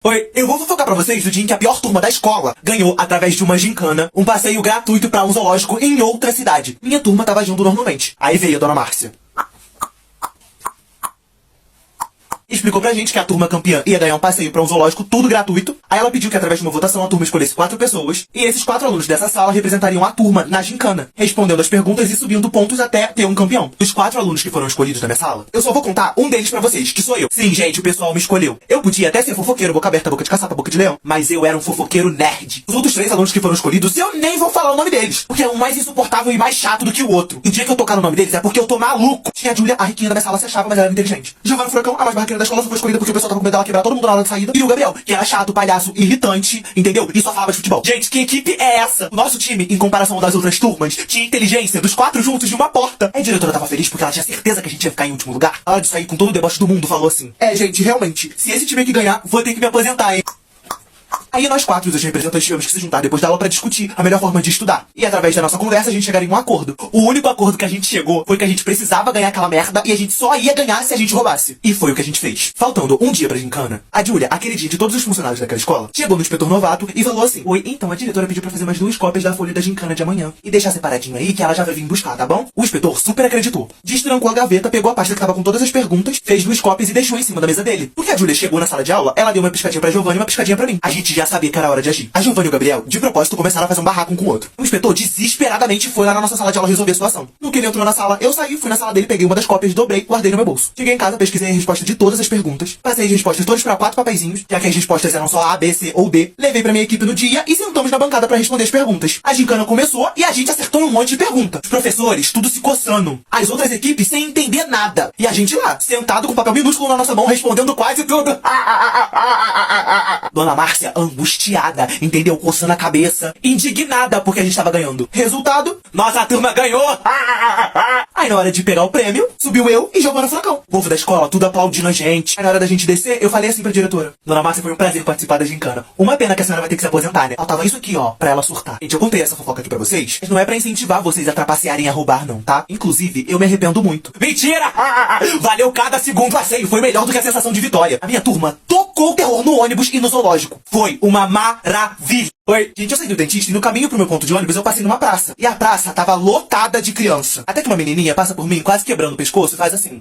Oi, eu vou fofocar pra vocês do dia em que a pior turma da escola ganhou, através de uma gincana, um passeio gratuito pra um zoológico em outra cidade. Minha turma tava agindo normalmente. Aí veio a dona Márcia. Explicou pra gente que a turma campeã ia ganhar um passeio pra um zoológico, tudo gratuito. Aí ela pediu que através de uma votação a turma escolhesse 4 pessoas. E esses 4 alunos dessa sala representariam a turma na gincana, respondendo as perguntas e subindo pontos até ter um campeão. Dos 4 alunos que foram escolhidos na minha sala, eu só vou contar um deles pra vocês, que sou eu. Sim, gente, o pessoal me escolheu. Eu podia até ser fofoqueiro, boca aberta, boca de caçapa, boca de leão, mas eu era um fofoqueiro nerd. Os outros 3 alunos que foram escolhidos, eu nem vou falar o nome deles, porque é um mais insuportável e mais chato do que o outro. E o dia que eu tocar no nome deles é porque eu tô maluco. Tinha a Júlia, a riquinha da minha sala, se achava, mas ela era inteligente. Giovana Furacão, a mais barraqueira da escola, só foi escolhida porque o pessoal tava com medo dela quebrar todo mundo na hora de saída. E o Gabriel, que era chato, palhaço, irritante, entendeu? E só falava de futebol. Gente, que equipe é essa? O nosso time, em comparação ao das outras turmas, tinha inteligência dos 4 juntos de uma porta. A diretora tava feliz porque ela tinha certeza que a gente ia ficar em último lugar. A hora de sair com todo o deboche do mundo, falou assim: gente, realmente, se esse time aqui ganhar, vou ter que me aposentar, hein? Aí nós 4, os representantes, tivemos que se juntar depois da aula pra discutir a melhor forma de estudar. E através da nossa conversa a gente chegaria em um acordo. O único acordo que a gente chegou foi que a gente precisava ganhar aquela merda e a gente só ia ganhar se a gente roubasse. E foi o que a gente fez. Faltando um dia pra gincana, a Júlia, aquele dia de todos os funcionários daquela escola, chegou no inspetor novato e falou assim: oi, então a diretora pediu pra fazer mais 2 cópias da folha da gincana de amanhã. E deixar separadinho aí que ela já vai vir buscar, tá bom? O inspetor super acreditou. Destrancou a gaveta, pegou a pasta que tava com todas as perguntas, fez 2 cópias e deixou em cima da mesa dele. Porque a Júlia chegou na sala de aula, ela deu uma piscadinha pra Giovana e uma piscadinha pra mim. A gente já sabia que era hora de agir. A Giovana e o Gabriel, de propósito, começaram a fazer um barraco um com o outro. O inspetor desesperadamente foi lá na nossa sala de aula resolver a situação. No que ele entrou na sala, eu saí, fui na sala dele, peguei uma das cópias, dobrei, guardei no meu bolso. Cheguei em casa, pesquisei a resposta de todas as perguntas, passei as respostas todas pra 4 papeizinhos, já que as respostas eram só A, B, C ou D, levei pra minha equipe no dia e sentamos na bancada pra responder as perguntas. A gincana começou e a gente acertou um monte de perguntas. Os professores, tudo se coçando. As outras equipes sem entender nada. E a gente lá, sentado com papel minúsculo na nossa mão, respondendo quase tudo. Dona Márcia, angustiada, entendeu? Coçando a cabeça, indignada porque a gente tava ganhando. Resultado, nossa turma ganhou! Aí na hora de pegar o prêmio, subiu eu e Giovana Furacão. O povo da escola, tudo aplaudindo a gente. Aí na hora da gente descer, eu falei assim pra diretora: Dona Márcia, foi um prazer participar da gincana. Uma pena que a senhora vai ter que se aposentar, né? Faltava isso aqui, ó, pra ela surtar. Gente, eu contei essa fofoca aqui pra vocês, mas não é pra incentivar vocês a trapacearem e a roubar, não, tá? Inclusive, eu me arrependo muito. Mentira! Valeu cada segundo passeio, foi melhor do que a sensação de vitória. A minha turma tocou o terror no ônibus e no zoológico. Foi uma maravilha. Oi, gente, eu saí do dentista e no caminho pro meu ponto de ônibus eu passei numa praça. E a praça tava lotada de criança. Até que uma menininha passa por mim, quase quebrando o pescoço, e faz assim.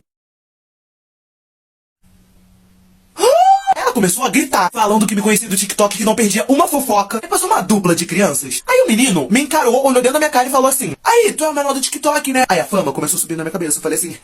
Ela começou a gritar, falando que me conhecia do TikTok, que não perdia uma fofoca. Aí passou uma dupla de crianças. Aí o menino me encarou, olhou dentro da minha cara e falou assim: aí, tu é o menor do TikTok, né? Aí a fama começou a subir na minha cabeça. Eu falei assim: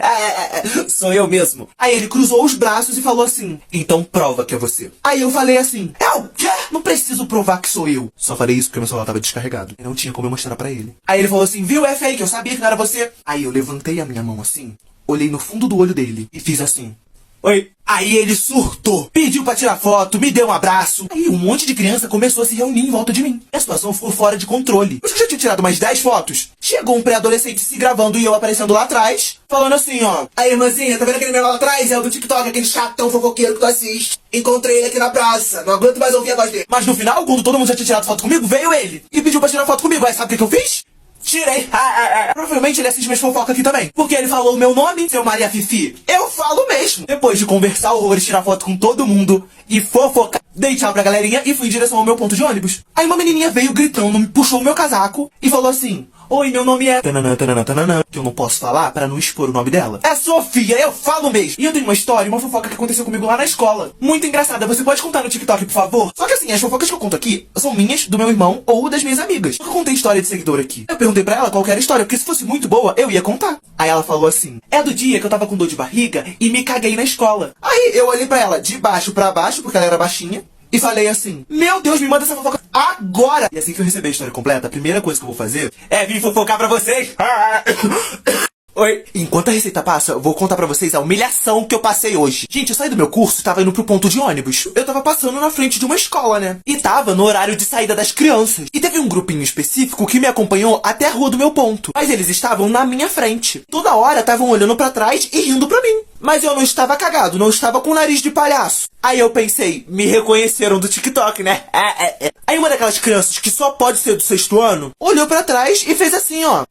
sou eu mesmo. Aí ele cruzou os braços e falou assim: então prova que é você. Aí eu falei assim: é o quê? Não preciso provar que sou eu. Só falei isso porque meu celular tava descarregado e não tinha como eu mostrar pra ele. Aí ele falou assim: viu, é fake, eu sabia que não era você. Aí eu levantei a minha mão assim, olhei no fundo do olho dele e fiz assim: oi. Aí ele surtou, pediu pra tirar foto, me deu um abraço. Aí um monte de criança começou a se reunir em volta de mim. A situação ficou fora de controle. Eu já tinha tirado umas 10 fotos. Chegou um pré-adolescente se gravando e eu aparecendo lá atrás, falando assim, ó: aí, irmãzinha, tá vendo aquele menor lá atrás? É o do TikTok, aquele chatão fofoqueiro que tu assiste. Encontrei ele aqui na praça, não aguento mais ouvir a voz dele. Mas no final, quando todo mundo já tinha tirado foto comigo, veio ele e pediu pra tirar foto comigo. Aí sabe o que eu fiz? Tirei. Provavelmente ele assiste minhas fofocas aqui também, porque ele falou o meu nome, seu Maria Fifi. Eu falo mesmo. Depois de conversar horrores, tirar foto com todo mundo e fofocar, dei tchau pra galerinha e fui em direção ao meu ponto de ônibus. Aí uma menininha veio gritando, me puxou o meu casaco e falou assim: oi, meu nome é tananã, tananã, tananã, que eu não posso falar pra não expor o nome dela. É Sofia, eu falo mesmo. E eu tenho uma história, uma fofoca que aconteceu comigo lá na escola. Muito engraçada, você pode contar no TikTok, por favor? Só que assim, as fofocas que eu conto aqui são minhas, do meu irmão ou das minhas amigas. Eu contei história de seguidor aqui. Eu perguntei pra ela qual que era a história, porque se fosse muito boa, eu ia contar. Aí ela falou assim: é do dia que eu tava com dor de barriga e me caguei na escola. Aí eu olhei pra ela de baixo pra baixo, porque ela era baixinha, e falei assim: meu Deus, me manda essa fofoca agora! E assim que eu receber a história completa, a primeira coisa que eu vou fazer é vir fofocar pra vocês. Oi. Enquanto a receita passa, eu vou contar pra vocês a humilhação que eu passei hoje. Gente, eu saí do meu curso e tava indo pro ponto de ônibus. Eu tava passando na frente de uma escola, né? E tava no horário de saída das crianças. E teve um grupinho específico que me acompanhou até a rua do meu ponto. Mas eles estavam na minha frente. Toda hora estavam olhando pra trás e rindo pra mim. Mas eu não estava cagado, não estava com nariz de palhaço. Aí eu pensei, me reconheceram do TikTok, né? Aí uma daquelas crianças que só pode ser do 6º ano olhou pra trás e fez assim, ó.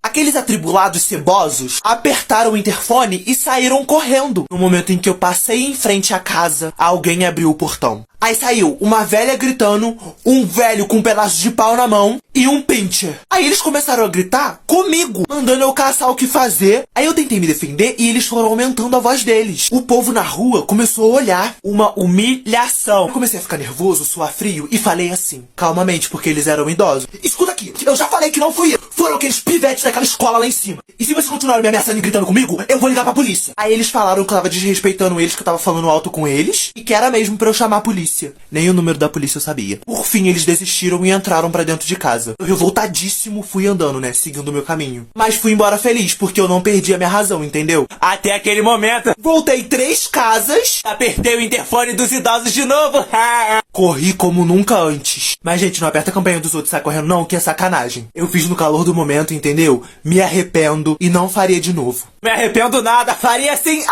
Aqueles atribulados cebosos apertaram o interfone e saíram correndo. No momento em que eu passei em frente à casa, alguém abriu o portão. Aí saiu uma velha gritando, um velho com um pedaço de pau na mão e um pincher. Aí eles começaram a gritar comigo, mandando eu caçar o que fazer. Aí eu tentei me defender e eles foram aumentando a voz deles. O povo na rua começou a olhar. Uma humilhação. Eu comecei a ficar nervoso, suar frio e falei assim, calmamente, porque eles eram idosos. Escuta aqui, eu já falei que não fui eu. Foram aqueles pivetes daquela escola lá em cima. E se vocês continuarem me ameaçando e gritando comigo, eu vou ligar pra polícia. Aí eles falaram que eu tava desrespeitando eles, que eu tava falando alto com eles, e que era mesmo pra eu chamar a polícia. Nem o número da polícia eu sabia. Por fim, eles desistiram e entraram pra dentro de casa. Eu, revoltadíssimo, fui andando, né, seguindo o meu caminho. Mas fui embora feliz, porque eu não perdi a minha razão, entendeu? Até aquele momento, voltei 3 casas, apertei o interfone dos idosos de novo. Corri como nunca antes. Mas, gente, não aperta a campanha dos outros e sai correndo não, que é sacanagem. Eu fiz no calor do momento, entendeu? Me arrependo e não faria de novo. Me arrependo nada, faria assim.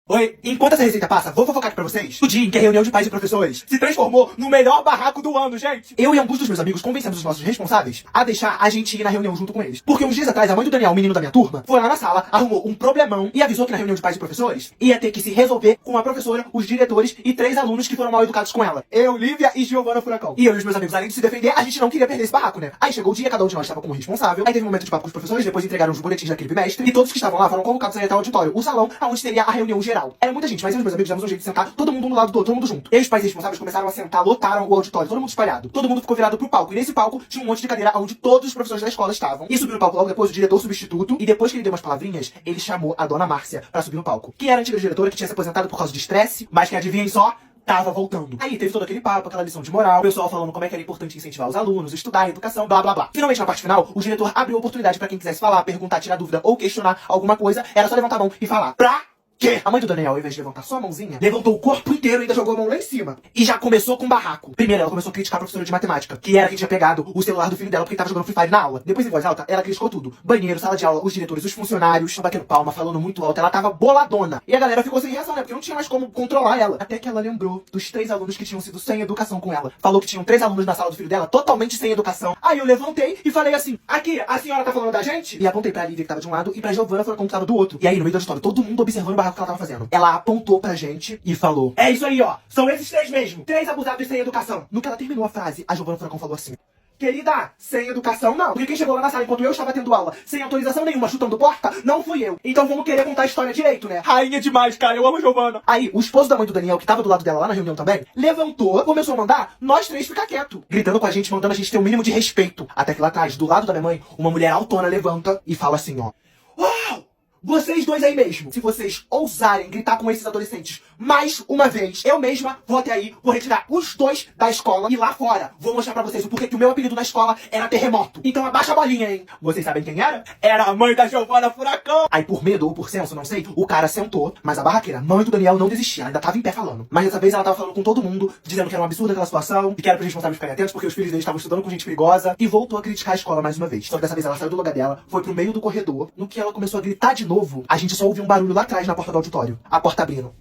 Oi, enquanto essa receita passa, vou fofocar aqui pra vocês o dia em que a reunião de pais e professores se transformou no melhor barraco do ano, gente. Eu e alguns dos meus amigos convencemos os nossos responsáveis a deixar a gente ir na reunião junto com eles. Porque uns dias atrás, a mãe do Daniel, o menino da minha turma, foi lá na sala, arrumou um problemão e avisou que na reunião de pais e professores ia ter que se resolver com a professora, os diretores e 3 alunos que foram mal educados com ela. Eu, Lívia e Giovana Furacão. E eu e os meus amigos, além de se defender, a gente não queria perder esse barraco, né? Aí chegou o dia, cada um de nós estava como responsável. Aí teve um momento de papo com os professores, depois entregaram os boletins daquele bimestre e todos que estavam lá foram convocados a ir até o auditório, o salão, onde teria a reunião geral. Era muita gente, mas eu e meus amigos demos um jeito de sentar todo mundo um do lado do outro, todo mundo junto. E os pais responsáveis começaram a sentar, lotaram o auditório, todo mundo espalhado. Todo mundo ficou virado pro palco. E nesse palco tinha um monte de cadeira onde todos os professores da escola estavam. E subiu no palco logo depois o diretor substituto. E depois que ele deu umas palavrinhas, ele chamou a dona Márcia pra subir no palco. Que era a antiga diretora que tinha se aposentado por causa de estresse, mas que adivinhem só, tava voltando. Aí teve todo aquele papo, aquela lição de moral, o pessoal falando como é que era importante incentivar os alunos, estudar, educação, blá blá blá. Finalmente, na parte final, o diretor abriu a oportunidade pra quem quisesse falar, perguntar, tirar dúvida ou questionar alguma coisa. Era só levantar a mão e falar. Que? A mãe do Daniel, ao invés de levantar só a mãozinha, levantou o corpo inteiro e ainda jogou a mão lá em cima. E já começou com um barraco. Primeiro, ela começou a criticar a professora de matemática, que era quem tinha pegado o celular do filho dela porque tava jogando Free Fire na aula. Depois, em voz alta, ela criticou tudo. Banheiro, sala de aula, os diretores, os funcionários, batendo palma, falando muito alto. Ela tava boladona. E a galera ficou sem reação, né? Porque não tinha mais como controlar ela. Até que ela lembrou dos 3 alunos que tinham sido sem educação com ela. Falou que tinham 3 alunos na sala do filho dela totalmente sem educação. Aí eu levantei e falei assim, aqui, a senhora tá falando da gente? E apontei pra Lívia, que tava de um lado, e pra Giovana, que tava do outro. E aí, no meio da história, todo mundo observando o barraco que ela tava fazendo. Ela apontou pra gente e falou, é isso aí, ó, são esses 3 mesmo, 3 abusados sem educação. No que ela terminou a frase, a Giovana Furacão falou assim, querida, sem educação não, porque quem chegou lá na sala enquanto eu estava tendo aula, sem autorização nenhuma, chutando porta, não fui eu. Então vamos querer contar a história direito, né? Rainha demais, cara, eu amo a Giovana. Aí, o esposo da mãe do Daniel, que tava do lado dela lá na reunião também, levantou, começou a mandar nós 3 ficar quieto, gritando com a gente, mandando a gente ter o mínimo de respeito. Até que lá atrás, do lado da minha mãe, uma mulher autona levanta e fala assim, ó, uau! Vocês 2 aí mesmo, se vocês ousarem gritar com esses adolescentes mais uma vez, eu mesma vou até aí, vou retirar os 2 da escola e lá fora vou mostrar pra vocês o porquê que o meu apelido na escola era Terremoto. Então abaixa a bolinha, hein? Vocês sabem quem era? Era a mãe da Giovana Furacão. Aí por medo ou por senso, não sei, o cara sentou, mas a barraqueira, mãe do Daniel, não desistia, ela ainda tava em pé falando. Mas dessa vez ela tava falando com todo mundo, dizendo que era um absurdo aquela situação, e que era pros responsáveis ficarem atentos porque os filhos deles estavam estudando com gente perigosa, e voltou a criticar a escola mais uma vez. Só que dessa vez ela saiu do lugar dela, foi pro meio do corredor, no que ela começou a gritar de novo, a gente só ouviu um barulho lá atrás na porta do auditório. A porta abrindo.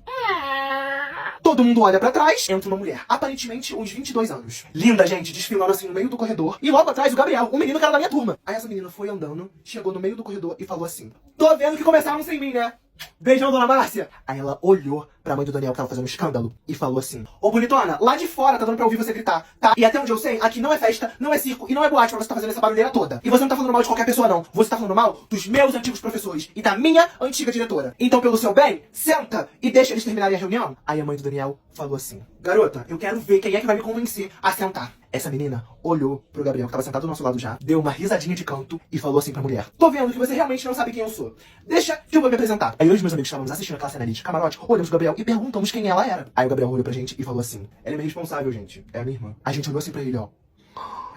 Todo mundo olha pra trás, entra uma mulher, aparentemente uns 22 anos. Linda, gente, desfilando assim no meio do corredor. E logo atrás o Gabriel, um menino que era da minha turma. Aí essa menina foi andando, chegou no meio do corredor e falou assim, tô vendo que começaram sem mim, né? Beijão, dona Márcia. Aí ela olhou pra mãe do Daniel, que tava fazendo um escândalo, e falou assim, ô bonitona, lá de fora tá dando pra ouvir você gritar, tá? E até onde eu sei, aqui não é festa, não é circo e não é boate pra você tá fazendo essa barulheira toda. E você não tá falando mal de qualquer pessoa não, você tá falando mal dos meus antigos professores e da minha antiga diretora. Então pelo seu bem, senta e deixa eles terminarem a reunião. Aí a mãe do Daniel falou assim, garota, eu quero ver quem é que vai me convencer a sentar. Essa menina olhou pro Gabriel, que tava sentado do nosso lado já, deu uma risadinha de canto e falou assim pra mulher, tô vendo que você realmente não sabe quem eu sou. Deixa que eu vou me apresentar. Aí eu e os meus amigos estávamos assistindo aquela cena ali de camarote, olhamos pro Gabriel e perguntamos quem ela era. Aí o Gabriel olhou pra gente e falou assim, ela é minha responsável, gente, é a minha irmã. A gente olhou assim pra ele, ó.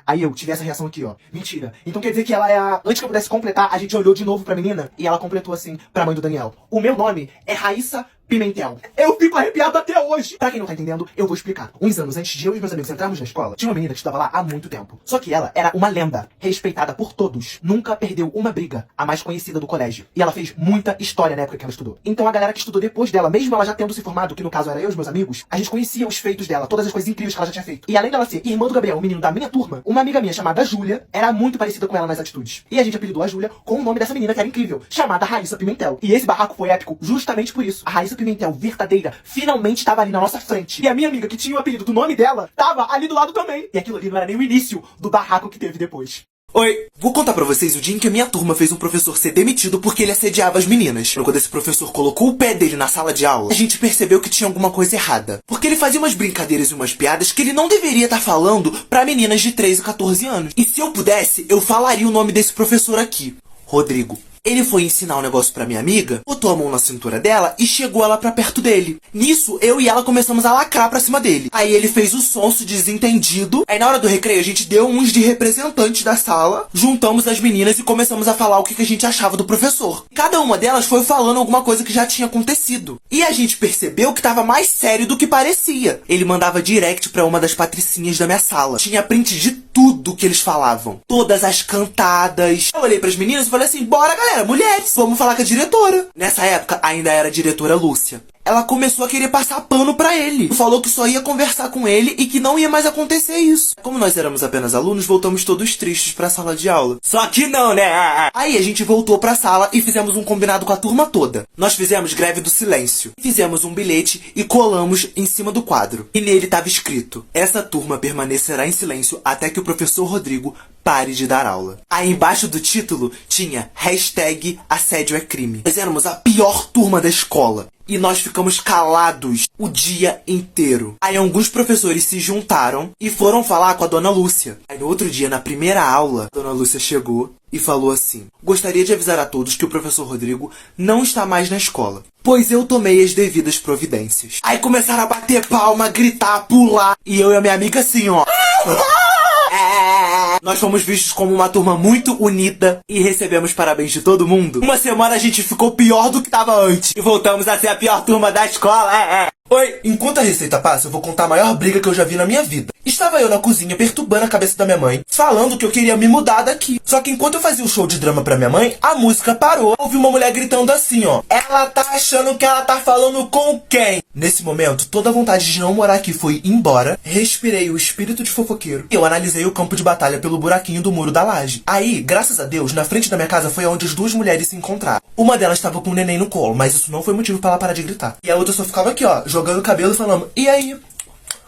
Aí eu tive essa reação aqui, ó. Mentira. Então quer dizer que ela é a... Antes que eu pudesse completar, a gente olhou de novo pra menina e ela completou assim pra mãe do Daniel. O meu nome é Raíssa Pimentel. Eu fico arrepiado até hoje. Pra quem não tá entendendo, eu vou explicar. Uns anos antes de eu e meus amigos entrarmos na escola, tinha uma menina que estudava lá há muito tempo. Só que ela era uma lenda, respeitada por todos. Nunca perdeu uma briga, a mais conhecida do colégio. E ela fez muita história na época que ela estudou. Então a galera que estudou depois dela, mesmo ela já tendo se formado, que no caso era eu e os meus amigos, a gente conhecia os feitos dela, todas as coisas incríveis que ela já tinha feito. E além dela ser irmã do Gabriel, um menino da minha turma, uma amiga minha chamada Júlia era muito parecida com ela nas atitudes. E a gente apelidou a Júlia com o nome dessa menina que era incrível, chamada Raíssa Pimentel. E esse barraco foi épico justamente por isso. A Raíssa Pimentel verdadeira finalmente estava ali na nossa frente. E a minha amiga, que tinha o apelido do nome dela, tava ali do lado também. E aquilo ali não era nem o início do barraco que teve depois. Oi, vou contar pra vocês o dia em que a minha turma fez um professor ser demitido porque ele assediava as meninas. Quando esse professor colocou o pé dele na sala de aula, a gente percebeu que tinha alguma coisa errada. Porque ele fazia umas brincadeiras e umas piadas que ele não deveria estar falando pra meninas de 13 e 14 anos. E se eu pudesse, eu falaria o nome desse professor aqui. Rodrigo. Ele foi ensinar um negócio pra minha amiga, botou a mão na cintura dela e chegou ela pra perto dele. Nisso, eu e ela começamos a lacrar pra cima dele. Aí ele fez o sonso desentendido. Aí na hora do recreio a gente deu uns de representantes da sala, juntamos as meninas e começamos a falar o que a gente achava do professor. Cada uma delas foi falando alguma coisa que já tinha acontecido. E a gente percebeu que tava mais sério do que parecia. Ele mandava direct pra uma das patricinhas da minha sala. Tinha print de tudo que eles falavam. Todas as cantadas. Eu olhei pras meninas e falei assim, bora galera, mulheres, vamos falar com a diretora. Nessa época ainda era a diretora Lúcia. Ela começou a querer passar pano pra ele. Falou que só ia conversar com ele e que não ia mais acontecer isso. Como nós éramos apenas alunos, voltamos todos tristes pra sala de aula. Só que não, né? Aí a gente voltou pra sala e fizemos um combinado com a turma toda. Nós fizemos greve do silêncio. Fizemos um bilhete e colamos em cima do quadro. E nele estava escrito: essa turma permanecerá em silêncio até que o professor Rodrigo pare de dar aula. Aí embaixo do título tinha hashtag assédio é crime. Nós éramos a pior turma da escola. E nós ficamos calados o dia inteiro. Aí alguns professores se juntaram e foram falar com a dona Lúcia. Aí no outro dia, na primeira aula, a dona Lúcia chegou e falou assim: gostaria de avisar a todos que o professor Rodrigo não está mais na escola, pois eu tomei as devidas providências. Aí começaram a bater palma, gritar, pular. E eu e a minha amiga assim, ó. Nós fomos vistos como uma turma muito unida e recebemos parabéns de todo mundo. Uma semana a gente ficou pior do que tava antes. E voltamos a ser a pior turma da escola. Oi, enquanto a receita passa, eu vou contar a maior briga que eu já vi na minha vida. Estava eu na cozinha perturbando a cabeça da minha mãe, falando que eu queria me mudar daqui. Só que enquanto eu fazia o show de drama pra minha mãe, a música parou. Ouvi uma mulher gritando assim, ó: ela tá achando que ela tá falando com quem? Nesse momento, toda a vontade de não morar aqui foi embora. Respirei o espírito de fofoqueiro e eu analisei o campo de batalha pelo buraquinho do muro da laje. Aí, graças a Deus, na frente da minha casa foi onde as duas mulheres se encontraram. Uma delas estava com o neném no colo, mas isso não foi motivo pra ela parar de gritar. E a outra só ficava aqui, ó, jogando o cabelo e falando: e aí?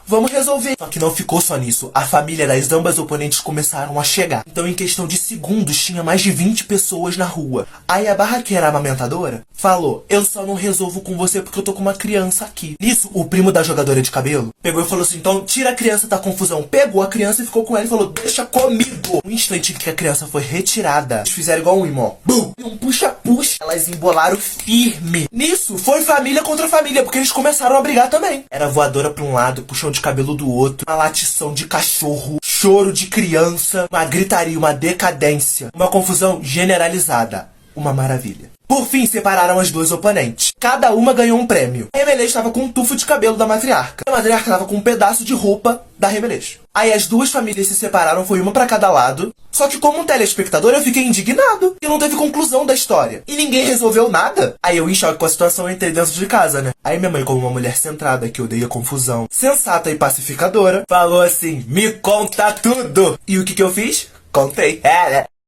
Vamos resolver. Só que não ficou só nisso. A família das ambas oponentes começaram a chegar. Então, em questão de segundos, tinha mais de 20 pessoas na rua. Aí a barraqueira amamentadora falou: eu só não resolvo com você porque eu tô com uma criança aqui. Nisso, o primo da jogadora de cabelo pegou e falou assim: então tira a criança da confusão. Pegou a criança e ficou com ela e falou: deixa comigo. No instante em que a criança foi retirada, eles fizeram igual um imó. Bum! E um puxa-puxa. Elas embolaram firme. Nisso, foi família contra família, porque eles começaram a brigar também. Era voadora pra um lado, puxão de cabelo do outro, uma latição de cachorro, choro de criança, uma gritaria, uma decadência, uma confusão generalizada. Uma maravilha. Por fim, separaram as duas oponentes. Cada uma ganhou um prêmio. A Remelês estava com um tufo de cabelo da matriarca. A matriarca estava com um pedaço de roupa da Remelês. Aí as duas famílias se separaram, foi uma pra cada lado. Só que como um telespectador eu fiquei indignado. E não teve conclusão da história. E ninguém resolveu nada. Aí eu, em choque com a situação, entrei dentro de casa, né? Aí minha mãe, como uma mulher centrada, que odeia confusão, sensata e pacificadora, falou assim: me conta tudo. E o que eu fiz? Contei.